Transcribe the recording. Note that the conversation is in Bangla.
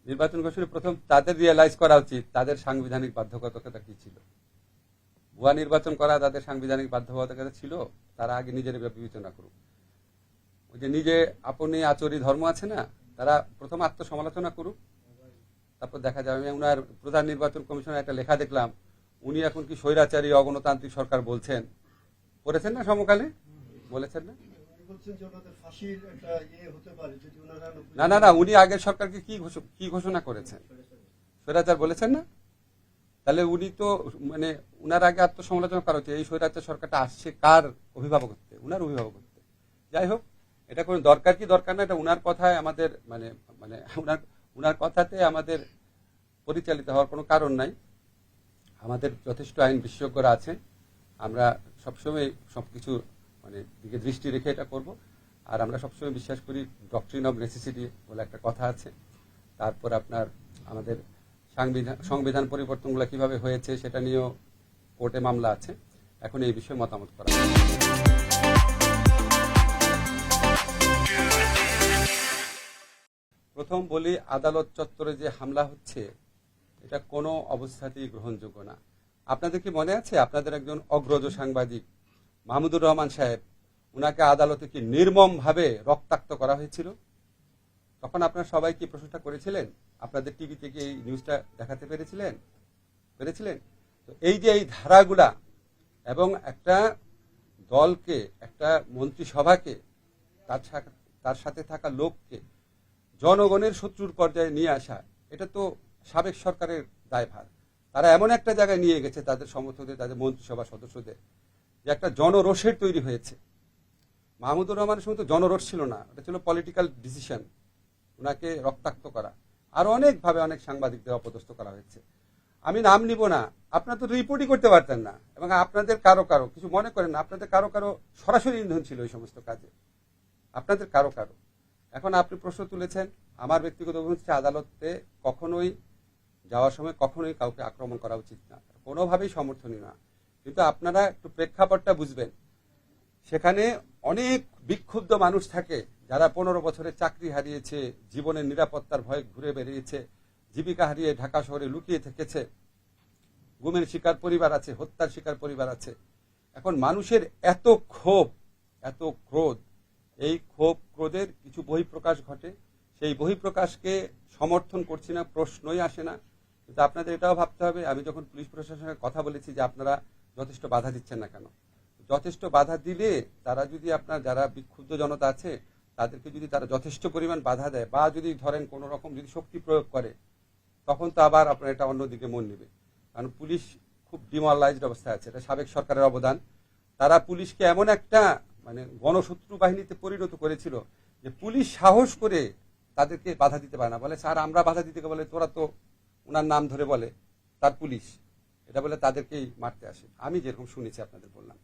নির্বাচন কমিশনের প্রথম তাদের রিয়েলাইজ করা উচিত তাদের সাংবিধানিক বাধ্যবাধকতা কি ছিল। ভুয়া নির্বাচন করা তাদের সাংবিধানিক বাধ্যবাধকতা ছিল, তারা আগে নিজের বিবেচনা করুক। ওই যে নিজে আপনি আচরি ধর্ম আছে না, তারা প্রথম আত্মসমালোচনা করুক, তারপর দেখা যাবে। আমি ওনার প্রধান নির্বাচন কমিশনের একটা লেখা দেখলাম, উনি এখন কি স্বৈরাচারী অগণতান্ত্রিক সরকার বলছেন, পড়েছেন না সমকালে, বলেছেন না? না না না, উনি আগের সরকারকে কি ঘোষণা করেছেন, স্বৈরাচার বলেছেন না? তাহলে উনি তো মানে উনার আগে আত্মসমালোচনা করা হচ্ছে, এই স্বৈরাচার সরকারটা আসছে কার অভিভাবকত্বে, উনার অভিভাবকত্বে। যাই হোক, এটা কোনো দরকার কি দরকার না, এটা উনার কথায় আমাদের মানে মানে উনার কথাতে আমাদের পরিচালিত হওয়ার কোনো কারণ নাই। আমাদের যথেষ্ট আইন বিশেষজ্ঞরা আছেন, আমরা সবসময় সবকিছু মানে দিকে দৃষ্টি রেখে এটা করব। আর আমরা সবসময় বিশ্বাস করি ডক্ট্রিন অফ নেসেসিটি বলে একটা কথা আছে। তারপর আপনার আমাদের সংবিধান পরিবর্তনগুলো কিভাবে হয়েছে সেটা নিয়েও কোর্টে মামলা আছে, এখন এই বিষয়ে মতামত করা। প্রথম বলি, আদালত চত্বরে যে হামলা হচ্ছে এটা কোনো অবস্থাতেই গ্রহণযোগ্য না। আপনাদের কি মনে আছে, আপনাদের একজন অগ্রজ সাংবাদিক মাহমুদুর রহমান সাহেব, উনাকে আদালতে কি নির্মমভাবে রক্তাক্ত করা হয়েছিল? তখন আপনারা সবাই কি প্রশ্নটা করেছিলেন? আপনাদের টিভিতে কি এই নিউজটা দেখাতে পেরেছিলেন? তো এই যে এই ধারাগুলা এবং একটা দলকে, একটা মন্ত্রিসভাকে, তার সাথে থাকা লোককে জনগণের শত্রুর পর্যায়ে নিয়ে আসা, এটা তো সাবেক সরকারের দায়ভার। তারা এমন একটা জায়গায় নিয়ে গেছে তাদের সমর্থকদের, তাদের মন্ত্রিসভা সদস্যদের, যে একটা জনরোষের তৈরি হয়েছে। মাহমুদুর রহমানের সময় তো জনরোষ ছিল না, এটা ছিল পলিটিক্যাল ডিসিশন, ওনাকে রক্তাক্ত করা। আর অনেকভাবে অনেক সাংবাদিকদের অপদস্থ করা হয়েছে। আমি নাম নিব না, আপনারা তো রিপোর্টই করতে পারতেন না, এবং আপনাদের কারো কারো কিছু মনে করেন না, আপনাদের কারো কারো সরাসরি ইন্ধন ছিল এই সমস্ত কাজে, আপনাদের কারো কারো। এখন আপনি প্রশ্ন তুলেছেন, আমার ব্যক্তিগত অভিমত হচ্ছে আদালতে কখনোই যাওয়ার সময় কখনোই কাউকে আক্রমণ করা উচিত না, কোনোভাবেই সমর্থনীয় না। কিন্তু আপনারা একটু প্রেক্ষাপটটা বুঝবেন, সেখানে অনেক বিক্ষুব্ধ মানুষ থাকে যারা 15 বছরের চাকরি হারিয়েছে, জীবনের নিরাপত্তার ভয়ে ঘুরে বেরিয়েছে, জীবিকা হারিয়ে ঢাকা শহরে লুকিয়ে থেকেছে, গুমের শিকার পরিবার আছে, হত্যার শিকার পরিবার আছে। এখন মানুষের এত ক্ষোভ, এত ক্রোধ, এই ক্ষোভ ক্রোধের কিছু বহিঃপ্রকাশ ঘটে। সেই বহিঃপ্রকাশকে সমর্থন করছি না, প্রশ্নই আসে না। কিন্তু আপনাদের এটাও ভাবতে হবে, আমি যখন পুলিশ প্রশাসনের কথা বলেছি যে আপনারা যথেষ্ট বাধা দিচ্ছেন না কেন, যথেষ্ট বাধা দিলে তারা যদি আপনার যারা বিক্ষুব্ধ জনতা আছে তাদেরকে যদি তারা যথেষ্ট পরিমাণ বাধা দেয়, বা যদি ধরেন কোন রকম যদি শক্তি প্রয়োগ করে, তখন তো আবার আপনার এটা অন্যদিকে মন নেবে। কারণ পুলিশ খুব ডিমোরালাইজড অবস্থায় আছে, এটা সাবেক সরকারের অবদান। তারা পুলিশকে এমন একটা মানে গণশত্রু বাহিনীতে পরিণত করেছিল যে পুলিশ সাহস করে তাদেরকে বাধা দিতে পারে না, বলে স্যার আমরা বাধা দিতে, বলে তোরা তো ওনার নাম ধরে বলে তার পুলিশ, এটা বলে তাদেরকেই মারতে আসে। আমি যেরকম শুনেছি আপনাদের বললাম।